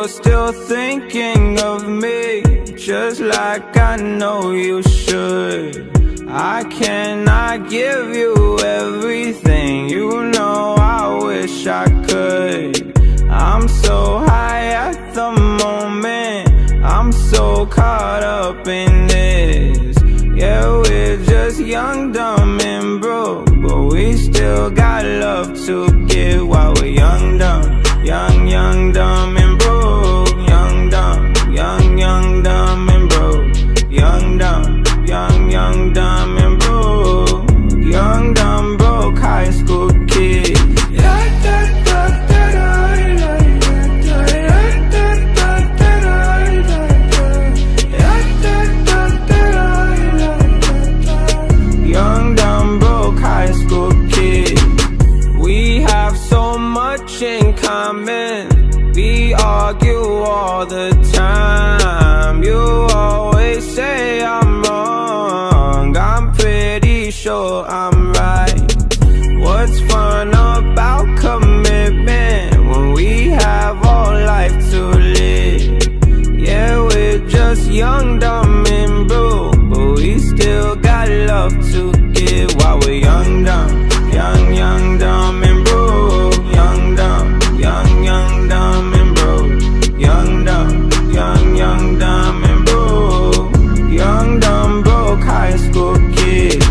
you're still thinking of me, just like I know you should. I cannot give you everything, you know I wish I could. I'm so high at the moment, I'm so caught up in this. Yeah, we're just young, dumb, and broke, but we still got love to give while we're young, dumb. Young, dumb, and broke. Young, dumb, dumb, and broke. Young, dumb, dumb, and broke. Young, dumb, broke high school kid. Young, dumb, broke high school kid. We have so much in common. We argue all the time. You always say I'm wrong, I'm pretty sure I'm right. What's fun about commitment when we have all life to live? Yeah, we're just young, dumb, and broke, but we still got love to give while we're young, dumb. Young, dumb, and broke. Young, dumb, dumb, and broke. Young, dumb, dumb, and broke. Young, dumb, broke high school kid.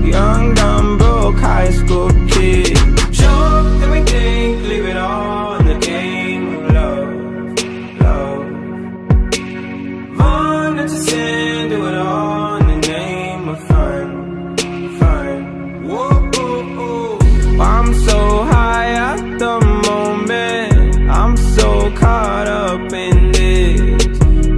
Young, dumb, broke high school kid. Sure, everything, leave it all in the game of love. Born into sin, do it all in the name of fun. Whoa. I'm so high at the moment, I'm so caught up in this.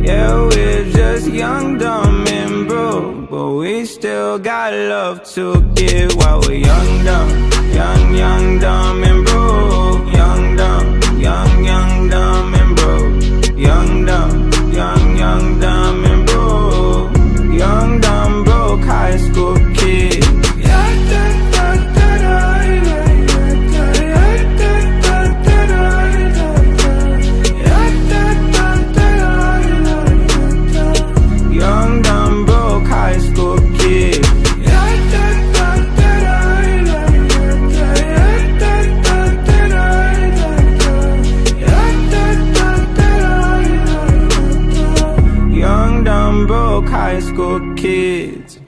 Yeah, we're just young, dumb, and broke, but we still got love to give while we're young, dumb. Young, dumb, and broke. Young, dumb, dumb, and broke. Young, dumb, dumb, and broke. Young, dumb, broke high school kid. Young, dumb, broke high school kid. Young, dumb, broke high school kids.